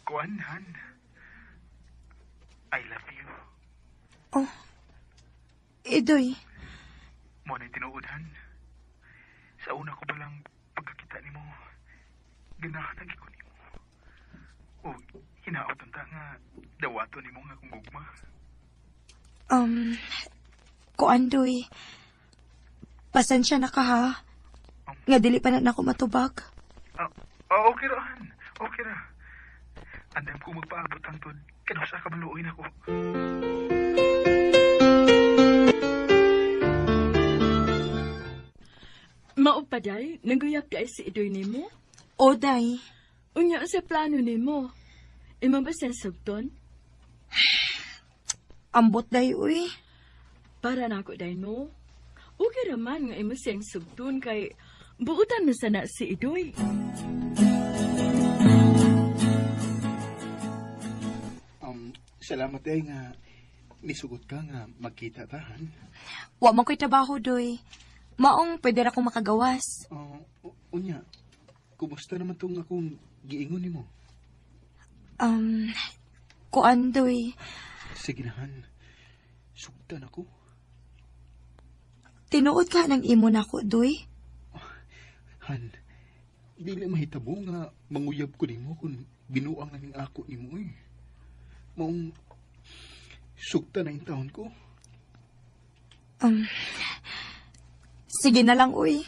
Kuan, Han. I love you. Oh, Idoy. Mo na tinuod, Han. Sa una ko balang pagkakita ni mo, ganahatag ko ni mo. O, hinaot ang nga, dawato ni mo nga kung gugma. Kuan, Doy. Pasensya na ka, ha? Nga dili pa na ako matubag. Okay ra, Han. Okay ra. Andam ko magpaabot ang tod. Kanusa ka maluoy na ko. Mao pa day, naguyap day si Idoy nimo? O, day. Unya sa plano nimo. Imo ba sensugton? Ambot, day, uy. Para na ako day no. Okay raman nga imo siyang sugton kay buutan mo sana si Idoy. Salamat ay nga nisugot ka nga magkita tahan. Wa man ko'y trabaho, Doy. Maong pwede ra akong makagawas. Unya, kumusta naman tong akong giingon ni mo? Kuan, Doy. Sige na, Han. Sugtan ako. Tinuod ka ng imo na ko, Doy. Han, dili mahitabo nga manguyab ko nimo kung binuang na ning ako nimo eh. Maong sugta na yung taon ko. Sige na lang, uy.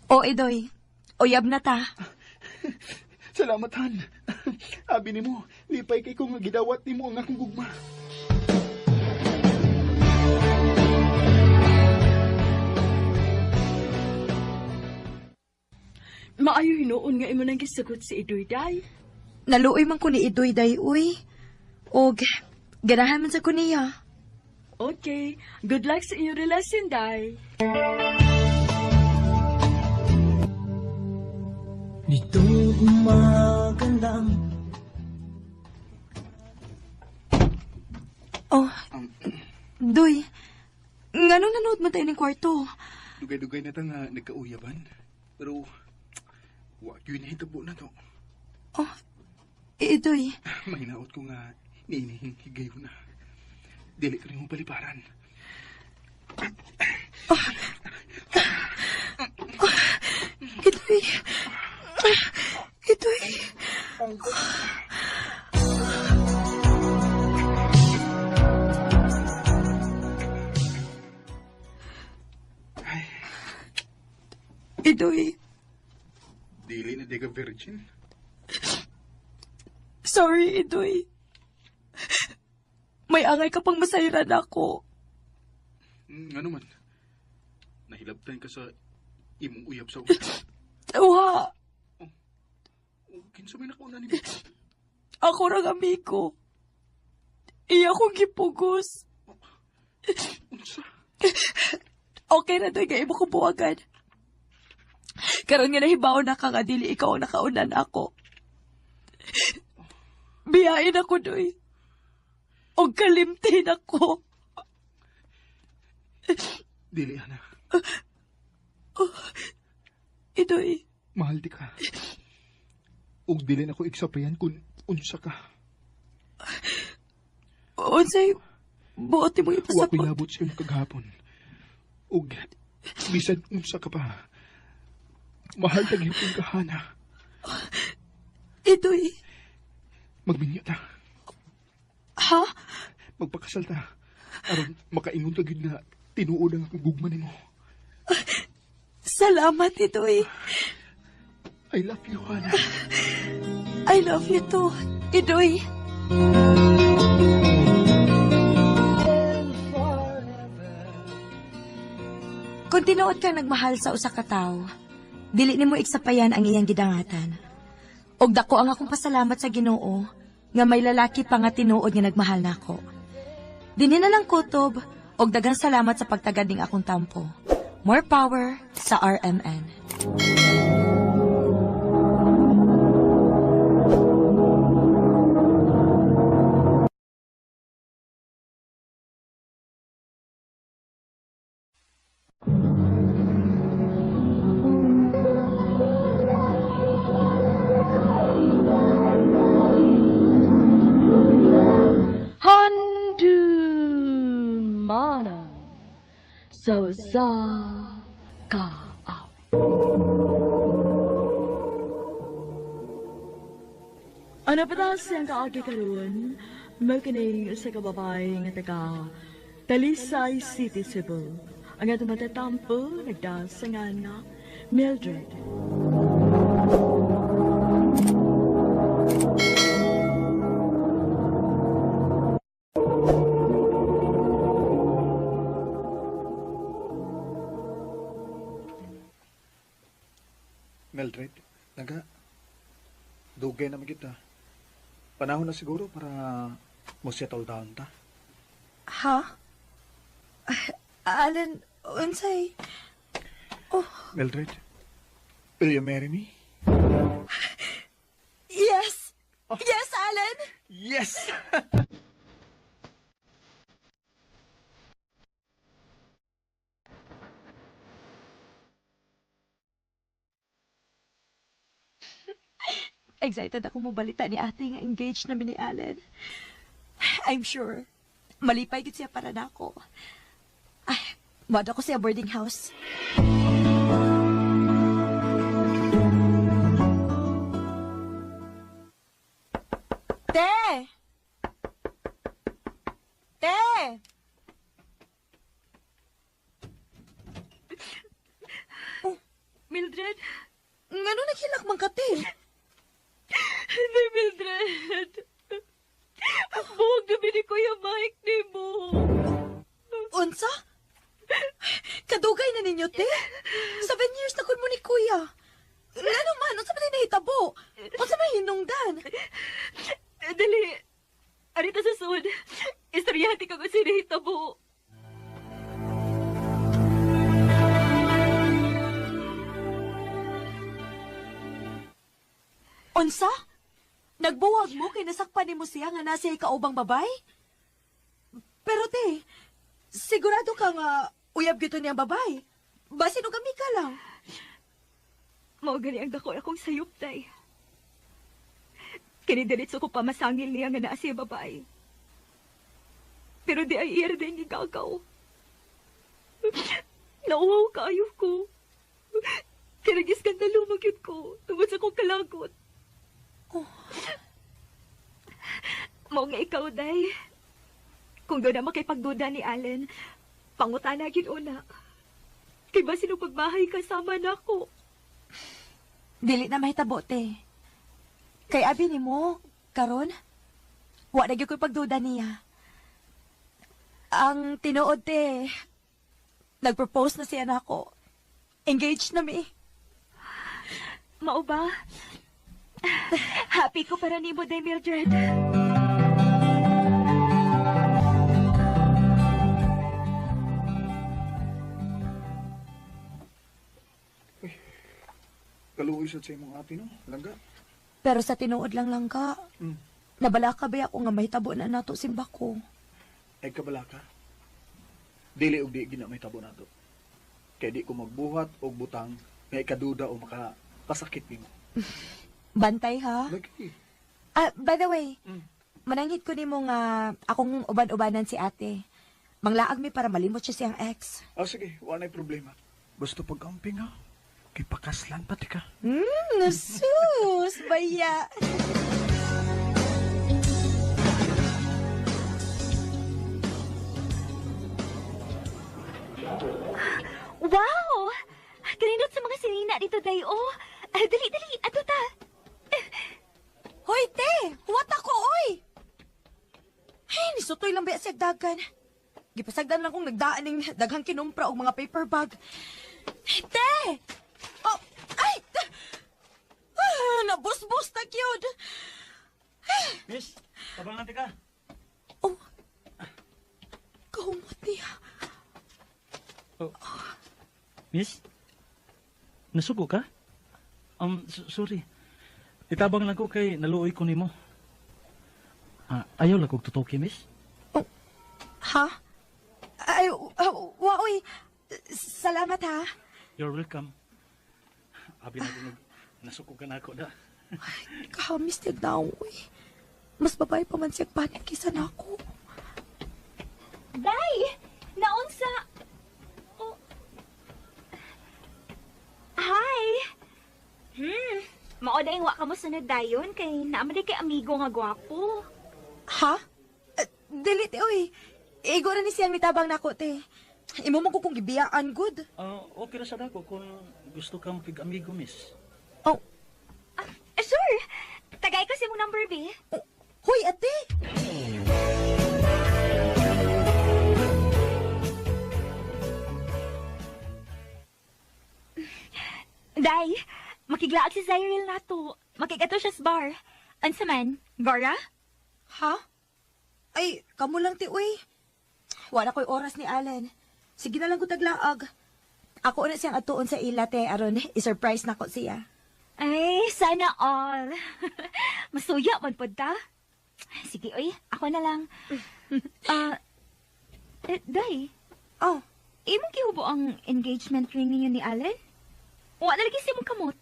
O, Idoy. Uyab na ta. Salamat, Han. Abi ni mo, lipay kay ko nga gidawat ni mo ang akong gugma. Maayo hinuon nga imo nang gisugot si Idoy day. Naluoy man ko ni Idoy, day, uy. Og, ganahan man sa ko niya. Okay, good luck sa inyong relasyon day. Nitong umaga lang. Oh, Doy. Nganong nanood man tayo ng kwarto? Dugay-dugay na ta nga nagkauyaban. Pero, wag yun hitabo na to. Oh, Idoy. Mahinaot ko nga niinihigayo na. Dili ka rin mong paliparan. Idoy. Idoy. Idoy. Dili na di ka virgin. Sorry, Idoy. May angay ka pang masayran ako. Ano man? Nahilabtan ka sa imong uyab sa una. Tawa. Kinsa may nakuha ni mo? Ako rang amigo. Iya kong gipugos. Unsa? Okay na doy, kaya mo kong buwagan. Karon nga nahibaw na ka nga dili ikaw ang nakaunan ako. Biyain ako, doy. O kalimtin ako. Dili, Ana. Idoy. Mahal di ka. Ug dili na ko iksapayan kung unsa ka. Unsay, buot mo Wa ipasapot. ko'y labot sa iyong kaghapon. Ug bisan unsa ka pa. Mahal tag yung kahana. Idoy. Magminyo ta. Ha? Magpakasal ta. Aron makaingon ka gyud na tinuod ang akong gugma nimo. Salamat, Idoy. I love you, Hana. I love you too, Idoy. Kung tinuod kang nagmahal sa usa ka tawo, dili nimo iksapayan ang iyang gidangatan. Og dako ang akong pasalamat sa Ginoo nga may lalaki pa nga tinuod nga nagmahal nako. Dinhi na lang kutob og daghang salamat sa pagtagad ning akong tampo. More power sa RMN. Mana so sa ka out. Ano pa daw siyang kaagi karoon? Magkinig sa kababay nga taga Talisay City, Cebu. Ang atong matatampo, nagdasangan nga Mildred. Mildred, dugay naman kita. Panahon na siguro para mo settle down ta. Ha? Alan, unsay? Oh. Mildred, will you marry me? Yes! Yes, Alan! Yes! Excited ako mabalita ni ate nga engaged namin ni Alan. I'm sure, malipay gid siya para nako. Ay, mad ako sa boarding house. Te! Te! Oh, Mildred? Ngano naghilak man ka, te? Hindi, Mildred. Buwag namin ni Kuya Mike ni mo. Unsa? Kadugay na ninyo, te? 7 years na kun mo ni Kuya. Ano man, unsa man nahitabo? Unsa man hinungdan? Dali, arita sa sud. Istoryati ka kung sinahitabo. Unsa? Nagbuwag mo kay nasakpan nimo siya nga nasa ikaubang babay? Pero te, sigurado ka nga uyab gito niyang babay. Basin og kami ka lang. Mao gali ang dako akong sayop, tay. Kini diretso ko pamasangil niya nga naa siya babae. Pero di ay iya din ni gagaw. Nauhaw kaayo ko. Kiragis ka na lumagyot ko tungod sa kong kalagot. Oh. Mao nga ikaw, day. Kung doon na makipagduda ni Allen, pangutana gid una. Kay ba sino pagbahay kasama na ako? Dili na mahitabo, te. Kay abi ni mo, karon, wa na gyud ko'y pagduda niya. Ang tinuod, te, nag-propose na siya na ako. Engaged na mi. Mao ba? Happy ko para nimo, day, Mildred. Kaluoy sa imong ate, no? Langga. Pero sa tinuod lang ka. Nabalaka ba ako nga mahitabo na nato simba ko? Ay kabalaka. Dili og di gina mahitabo nato. Kay di ko magbuhat og butang nga ikaduda o makapasakit nimo. Bantay ha? Lagi. By the way, manangit ko nimo nga akong uban-ubanan si ate. Manglaag mi para malimot siya siyang ex. Sige, wala problema. Basta pag-amping ha. Kay pakaslan pati ka. Nasus, baya. Wow! Kanindot sa mga sinina dito, day, oh. Dali, ato ta. Hoy, te! Huwat ako, oy! Ay, nisutoy lang ba siya dagan? Gipasagdan lang kong nagdaan ng daghang kinumpra o mga paper bag. Te! Oh, ay! nabusbus na kyud. Miss, tabangan ka. Oh, kahumot niya. Oh. Miss, nasuko ka? Sorry. Itabang lang ko kay naluoy ko nimo. Ayaw lang kong tutuki, miss. Oh, ha? Ay, waoy. Salamat, ha? You're welcome. Abi na din, nasuko ka na ako da. Ay, kahamis niya na uy. Mas babae pa man siya panik kisa na ako. Day! Naunsa! Oh. Hi! Maoda yung wa ka mo sunod dayon kay naamad kay amigo nga gwapo. Ha? Dili, te, uy. Igo na ni siyang nitabang na ako, te. Imo mo ko kung gibiyaan, good. Okay na sa dako kung gusto kang pig-amigo, miss. Oh. Sure! Tagay kasi mong number, B. Hoy, ate! Day, makiglaag si Cyril na to. Makigato siya sa bar. Ansa man, Gora? Ha? Ay, kamo lang, te, uy. Wala ko'y oras ni Allen. Sige na lang ko taglaag. Ako na siyang atuon sa ila, te, aron i-surprise na ko siya. Ay, sana all. Masuya, magpunta. Sige, uy, ako na lang. Day. Oh. Imong kihubo ang engagement ring ninyo ni Allen? Wala lagi siya mong kamot.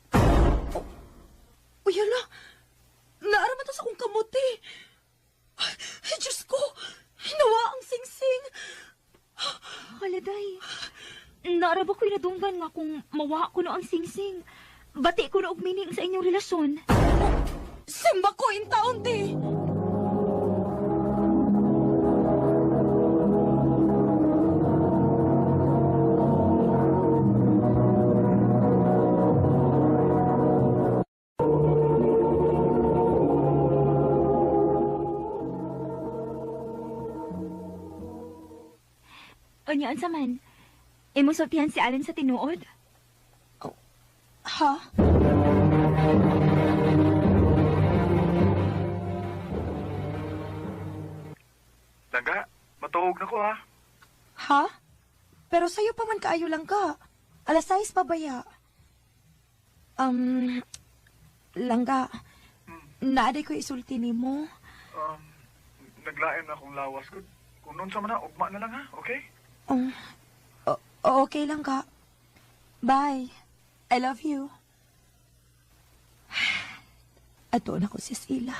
Uy, hala. Naaraman to sa kong kamot, eh. Ay, Diyos ko. Hinawa ang sing-sing. Hala, Day. Naaraba ko'y nadunggan nga kung mawa ko no ang sing-sing. Bati ko na og meaning sa inyong relasyon. Simba ko in taon, te. Anyaan sa man? Imong sultihan si Allen sa tinuod? Ha? Langga, matuog na ko ha. Ha? Pero sa'yo pa man kaayo lang ka. Alas 6 pa baya. Langga, naaday ko isulti ni mo. Naglaim na akong lawas ko. Kung noon sa mana, ugma na lang ha, okay? Okay lang ka. Bye. I love you. Ato na ko si Sila.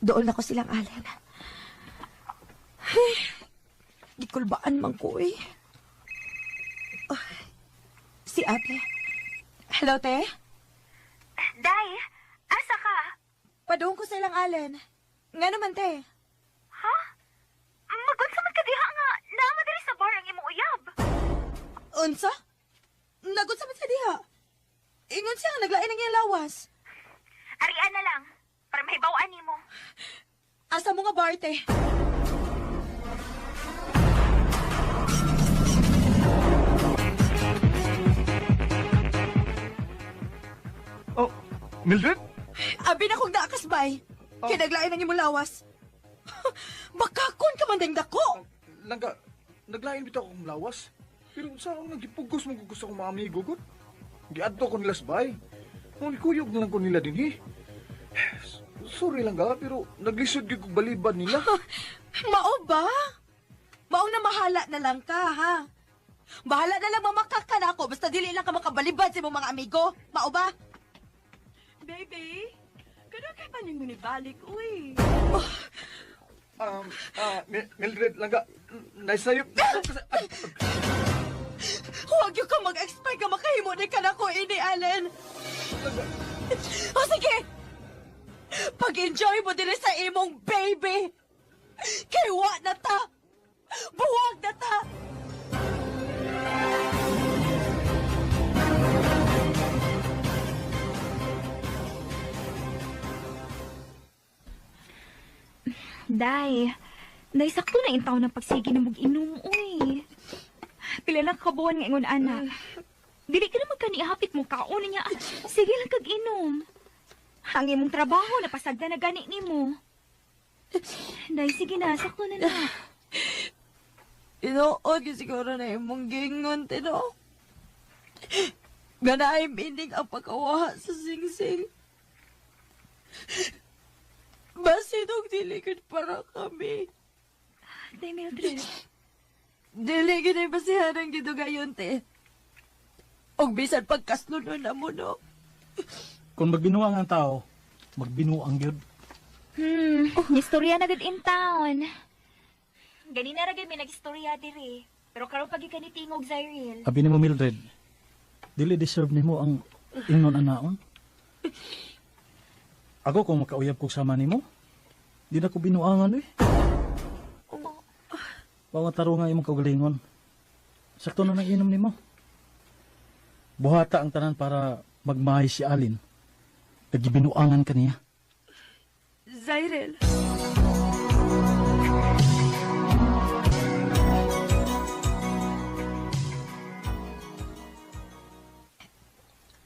Doon ako silang Allen. Gikulbaan man ko eh. Si ate. Hello, te? Day, asa ka? Padoon ko silang Allen. Nga naman, te. Ha? Magunsa man ka diha nga. Naama diri sa bar ang imong uyab. Unsa? Nagunsa man sa diha. Ingon siya nga naglain ang iyang lawas. Arian na lang. Para mahibawaan nimo. Asa mo nga bar, te? Oh, Mildred? Abi na kong naakasbay. Kinaglain ang imong lawas. Bakakon ka man ding dako. Langga, naglain bitaw akong lawas. Pero saan nagipugos mo gusto kong mga amigo ko? Giadto ko nila sabay. Nung kuyog na lang ko nila din Sorry lang ga, pero naglisod gyud kog balibad nila. Mao ba? Maong na mahala na lang ka, ha? Bahala na lang mamakak ka na ako, basta dili lang ka makabalibad sa imong mga amigo. Mao ba? Baby, kano kay pa ning balik, uy. Mildred, langga, naisayop. Huwag yung ka mag-expect ka makahimo na ka na ko, ini, Allen. O sige, pag-enjoy mo din sa imong baby. Kay wa na ta. Buwag na ta. Day, sakto na yung taon ng pagsigi na mag-inom, uy. Pila lang kabuhan nga ingon, anak. Dili ka na magkanihapit mo kaon niya. Sige lang kag-inom. Ang imong trabaho, napasagda na gani ni mo. Day, sige na, sakto na na. Inood yung siguro na imong gingon, tino. Ganaay mining ang pagkawaha sa singsing. Basinong diligid para kami. Day, Mildred. Diligid ay basihan ang gidugayon, te. Og bisan pagkaslunon na mo, no? Kung magbinuang ang tao, magbinuang yun. Istorya na gud in town. Ganina ra gyud may nag-istorya diri. Pero karon pagi ka ni tingog, Zyril. Abi ni mo, Mildred, dili deserve ni mo ang ingnon anaon. Ako kung makauyab ko sama nimo, di na ko binuangan eh. Bawang taro nga imong kaugalingon. Sakto na nang inom nimo. Buhata ang tanan para magmahay si Alin. Nagibinuangan ka niya. Zyril.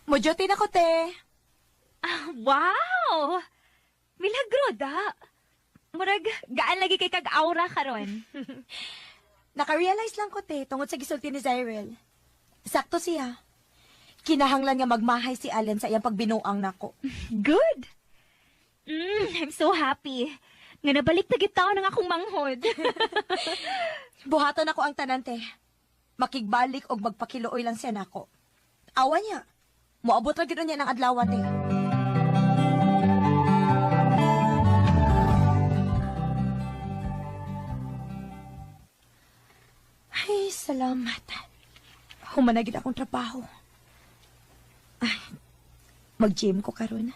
Mojotin ako, te. Wow! Milagro da. Murag, gaan lagi kay kag-aura karon. Naka-realize lang ko, te, tungod sa gisulti ni Zyril. Sakto siya. Kinahanglan nga magmahay si Allen sa iyang pagbinuang nako. Good! I'm so happy. Nga nabalik na gitaw ng akong manghod. Buhaton ako ang tanante. Makigbalik og magpakilooy lang siya nako. Awa niya. Moabot ra gid niya ng adlaw, te. Ay, salamat. Humanagid akong trabaho. Ay, mag-gym ko karon.